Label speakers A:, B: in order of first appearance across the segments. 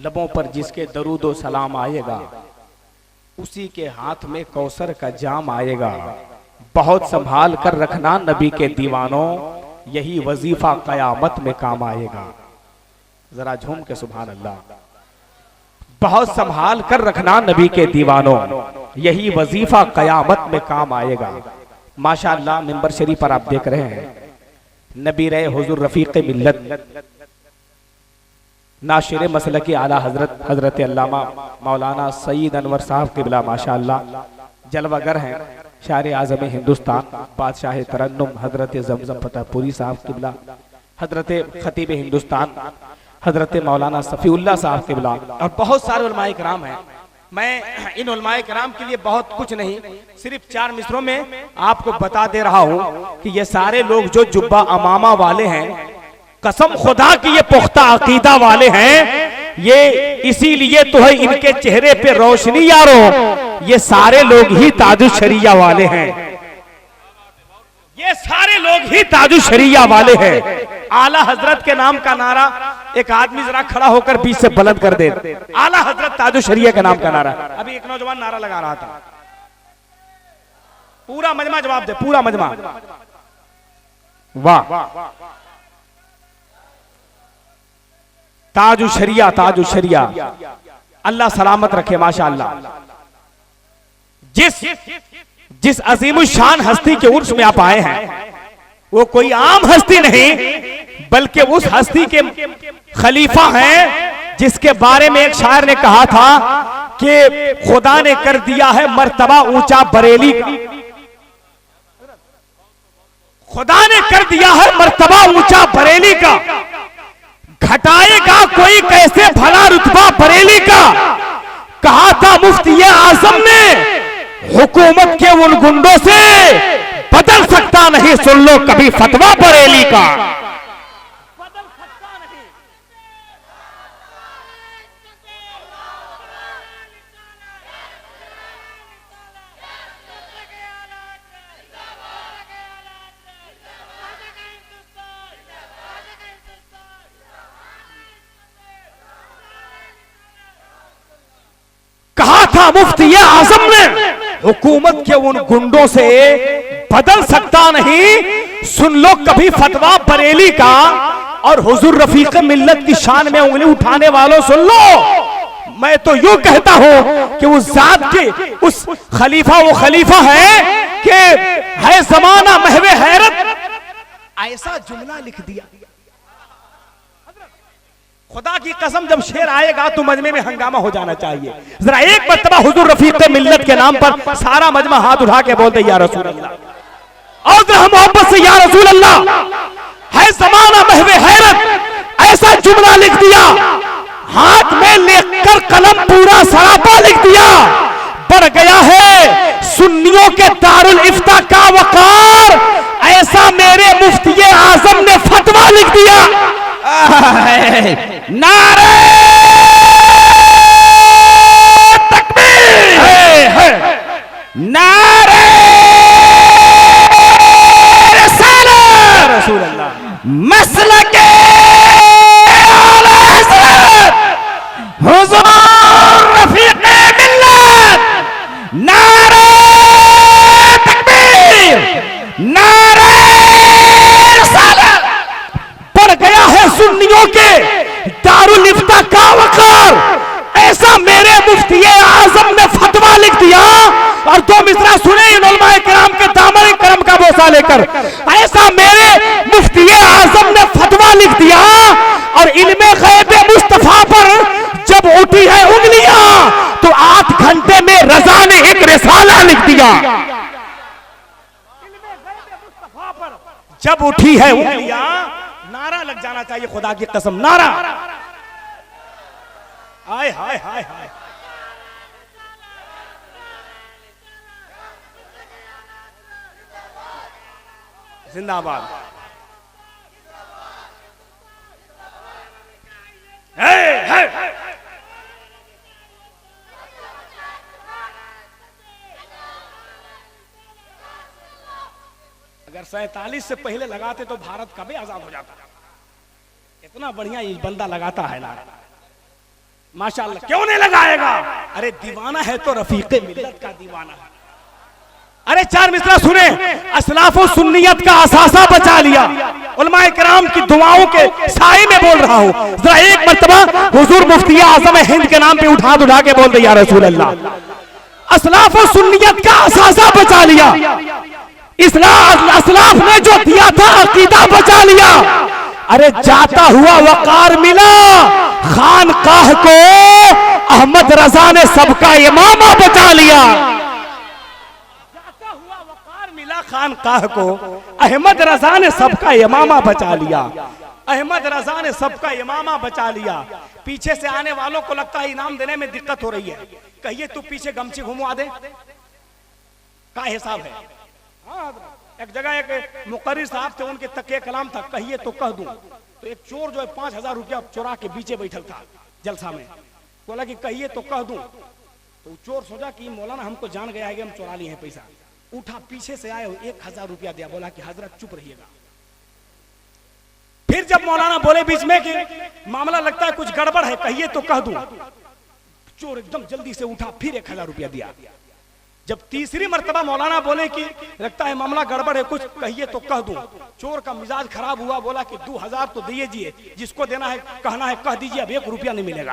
A: लबों पर जिसके दरूदो सलाम आएगा, उसी के हाथ में कौसर का जाम आएगा। बहुत संभाल कर रखना नबी के दीवानों, यही वजीफा कयामत में काम आएगा। जरा झूम के सुभान अल्लाह। बहुत संभाल कर रखना नबी के दीवानों, यही वजीफा कयामत में काम आएगा। माशाअल्लाह मिंबर शरीफ पर आप देख रहे हैं नबी रहे हुजूर रफीक मिल्लत नाशिर मसलकी आला हजरत अल्लामा मौलाना सईद अनवर साहब किबला माशाअल्लाह जलवागर हैं, शायर आज़म हिंदुस्तान, बादशाह तरन्नुम हजरत जमजम फतेहपुरी साहब किबला, हजरत खतीब हिंदुस्तान हजरत मौलाना सफ़ीउल्लाह साहब किबला, और बहुत सारे उलमाए किराम हैं। मैं इन उलमाए किराम के लिए बहुत कुछ नहीं, सिर्फ 4 मिसरों में आपको बता दे रहा हूँ कि ये सारे लोग जो जुब्बा अमामा वाले हैं, कसम खुदा की ये पुख्ता अकीदा वाले हैं, ये इसीलिए तो है इनके चेहरे पे रोशनी यारो, ये सारे लोग ही ताजुल शरिया वाले हैं, ये सारे लोग ही ताजुल शरिया वाले हैं। आला हजरत के नाम का नारा एक आदमी जरा खड़ा होकर बीच से बुलंद कर दे, आला हजरत ताजुल शरिया के नाम का नारा। अभी एक नौजवान नारा लगा रहा था, पूरा मजमा जवाब दे, पूरा मजमा। वाह, ताजुल शरिया, ताजुल शरिया, अल्लाह सलामत रखे माशाअल्लाह। जिस अजीमुल शान हस्ती के उर्स में आप आए हैं, वो कोई आम हस्ती नहीं, बल्कि उस हस्ती के खलीफा हैं जिसके बारे में एक शायर ने कहा था कि खुदा ने कर दिया है मर्तबा ऊंचा बरेली का, खुदा ने कर दिया है मर्तबा ऊंचा बरेली का, घटाएगा कोई कैसे भला रुतबा बरेली का। कहा था मुफ्ती आजम ने हुकूमत के उन गुंडों से बदल सकता नहीं, सुन लो कभी फतवा बरेली का। बदल सकता नहीं। कहा था मुफ्ती आजम ने हुकूमत के उन गुंडों से बदल सकता नहीं, सुन लो कभी फतवा बरेली का। और हुजूर रफीक मिल्लत की शान में उंगली उठाने वालों सुन लो, मैं तो यूं कहता हूं कि उस जात के उस खलीफा वो खलीफा है कि है जमाना महवे हैरत, ऐसा जुमला लिख दिया। खुदा की कसम जब शेर आएगा तो मजमे में हंगामा हो जाना चाहिए। जरा एक मर्तबा हुजूर रफीक मिल्लत के नाम पर सारा मजमा हाथ उठा के बोलते या रसूल अल्लाह, और जरा मोहब्बत से या रसूल अल्लाह। है जमाना महवे हैरत, ऐसा जुमला लिख दिया, हाथ में लेकर कलम पूरा सरापा लिख दिया। बढ़ गया है सुन्नियों के दारुल इफ्ता का वकार, ऐसा मेरे मुफ्ती आजम ने फतवा लिख दिया। नारे तकबीर, नारे रिसालत, रसूल अल्लाह, मसलके आला हज़रत हुज़ूर रफ़ीक़ मिल्लत, नारे तकबीर, नारे रिसालत। बढ़ गया है सुन्नियों के दारुल इफ्ता का वकार, ऐसा मेरे मुफ्ती आजम ने फतवा लिख दिया। और 2 मिसरा सुने इन उलमाए किराम के दामन करम का बोसा लेकर, ऐसा मेरे मुफ्ती आजम ने फतवा लिख दिया। और इल्मे गैब मुस्तफा पर जब उठी है उंगलियां, तो 8 घंटे में रजा ने एक रिसाला लिख दिया। जब उठी है उंगलियां, नारा लग जाना चाहिए खुदा की कसम, नारा। हाय हाय हाय हाय, जिंदाबाद। अगर 47 से पहले लगाते तो भारत कभी आजाद हो जाता। इतना बढ़िया ये बंदा लगाता है नारा। माशाअल्लाह, क्यों नहीं लगाएगा? अरे दीवाना है तो रफीक मिल्लत का दीवाना है। अरे चार मिसरा सुने, असलाफ और सुन्नियत का असासा बचा लिया। उलमाए किराम की दुआओं के साए में बोल रहा हूं। जरा एक मर्तबा हुजूर मुफ्ती आजम हिंद के नाम पे उठा के बोल दे या रसूल अल्लाह। असलाफ और सुन्नियत का असासा बचा लिया। असलाफ ने जो दिया था अकीदा बचा लिया। अरे जाता हुआ वकार मिला खानकाह को, अहमद रजा ने सबका इमामा बचा लिया। जाता हुआ वकार मिला खानकाह को, अहमद रजा ने सबका इमामा बचा लिया। अहमद रजा ने सबका इमामा बचा लिया। पीछे से आने वालों को लगता है इनाम देने में दिक्कत हो रही है, कहिए तू पीछे गमछी घुमवा दे, का हिसाब है? एक जगह एक मुकर्रिर साहब थे, उनके तकिए कलाम था, कहिए तो कह दूं। तो एक चोर जो है 5000 रुपया चुरा के पीछे बैठल था जलसा में, बोला कि कहिए तो कह दूं। तो चोर सोचा कि मौलाना हमको जान गया है कि हम चुरा लिए हैं पैसा, उठा पीछे से आए 1000 रुपया दिया, बोला कि हजरत चुप रहिएगा। फिर जब मौलाना बोले बीच में कि मामला लगता है कुछ गड़बड़ है, कहिए तो कह दूं, चोर एकदम जल्दी से उठा, फिर 1000 रुपया दिया। जब तीसरी मर्तबा मौलाना बोले कि लगता है मामला गड़बड़ है, कुछ कहिए तो कह दूं, चोर का मिजाज खराब हुआ, बोला कि 2000 तो दीजिए, जिसको देना है कहना है कह दीजिए, अब 1 रुपया नहीं मिलेगा।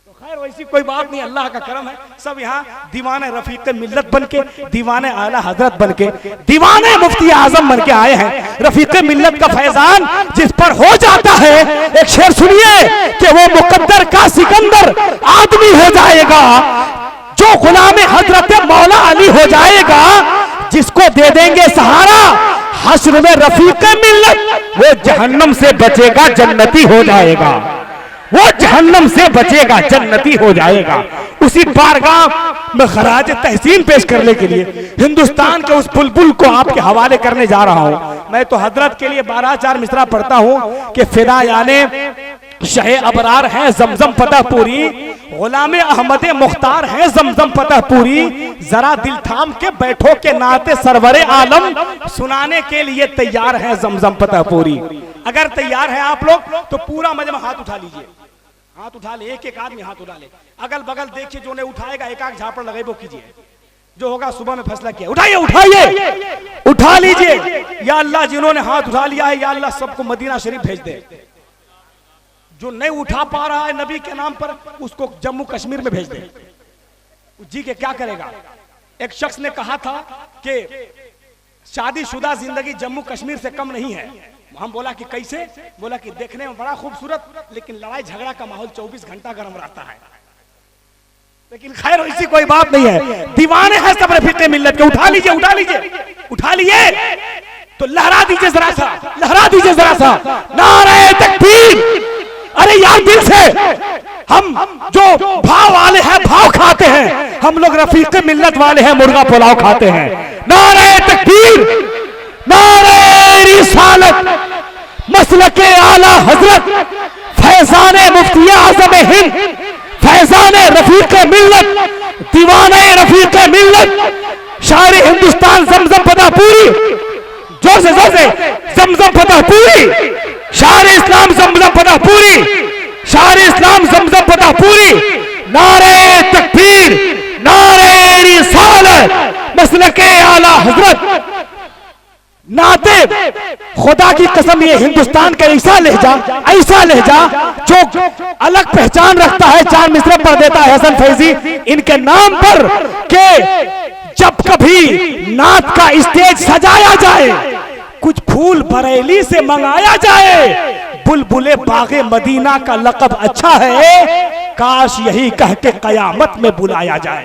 A: तो खैर वैसी कोई बात नहीं, अल्लाह का करम है, सब यहाँ दीवाने रफीक मिल्लत बनके, दीवाने आला हजरत बनके, दीवाने मुफ्ती आजम बनके आए हैं। रफीक मिल्लत का फैजान जिस पर हो जाता है, एक शेर सुनिए कि वो मुकद्दर का सिकंदर आदमी हो जाएगा, जो गुलाम हजरत मौला अली हो जाएगा, जिसको दे देंगे सहारा हश्र में रफीक मिल्लत, वो जहन्नम से बचेगा जन्नती हो जाएगा, वो जहन्नम से बचेगा जन्नती हो जाएगा। उसी बारगाह में खराज तहसीन पेश करने के लिए हिंदुस्तान के उस बुलबुल को आपके हवाले करने जा रहा हूं। मैं तो हजरत के लिए 12 मिसरा पढ़ता हूं कि फिदा याने शहे अबरार है जमजम फतेहपुरी, गुलामे अहमद मुख्तार है जमजम फतेहपुरी, जरा दिल थाम के बैठो के नाते सरवरे आलम सुनाने के लिए तैयार है जमजम फतेहपुरी। अगर तैयार है आप लोग तो पूरा मजमा हाथ उठा लीजिए, हाथ उठा ले, एक आदमी हाथ उठा ले, अगल बगल देखिए, जो ने उठाएगा एक आग झापड़ लगाए वो कीजिए, जो होगा सुबह में फैसला किया। उठाइए उठाइए उठा लीजिए। या अल्लाह जिन्होंने हाथ उठा लिया है, या अल्लाह सबको मदीना शरीफ भेज दे। जो नहीं उठा पा रहा है नबी के नाम पर, उसको जम्मू कश्मीर में भेज दे, जी के क्या करेगा। एक शख्स ने कहा था कि शादीशुदा जिंदगी जम्मू कश्मीर से कम नहीं है। हम बोला कि कैसे? बोला कि देखने में बड़ा खूबसूरत, लेकिन लड़ाई झगड़ा का माहौल 24 घंटा गर्म रहता है। लेकिन खैर ऐसी कोई बात नहीं है, दीवाने हैं सब रफीक मिल्लत के। उठा लीजिए उठा लीजिए उठा लिए तो लहरा दीजिए जरा सा, लहरा दीजिए जरा सा, नारे तकबीर। अरे यार दिल से हम जो भाव वाले हैं भाव खाते हैं, हम लोग रफीक मिल्लत वाले हैं मुर्गा पुलाव खाते हैं। नारे तकबीर, नारे रिसालत, मसलके आला हजरत, फैजाने मुफ्ती आजम हिंद, फैजाने रफीक मिल्लत, दीवाने रफीक मिल्लत, शायर हिंदुस्तान जमजम फतेहपुरी, जोर से जमजम फतेहपुरी, शायर इस्लाम जमजम फतेहपुरी, शायर इस्लाम जमजम फतेहपुरी। नारे तकबीर, नारे रिसालत, मसलके आला हजरत। नाते खुदा की कसम, ये हिंदुस्तान का ऐसा लहजा जो अलग पहचान रखता है। 4 मिसरे पढ़ देता है हसन फैजी इनके नाम पर के जब कभी नात का स्टेज सजाया जाए, कुछ फूल बरेली से मंगाया जाए, बुलबुले बागे मदीना का लक़ब अच्छा है, काश यही कह के कयामत में बुलाया जाए।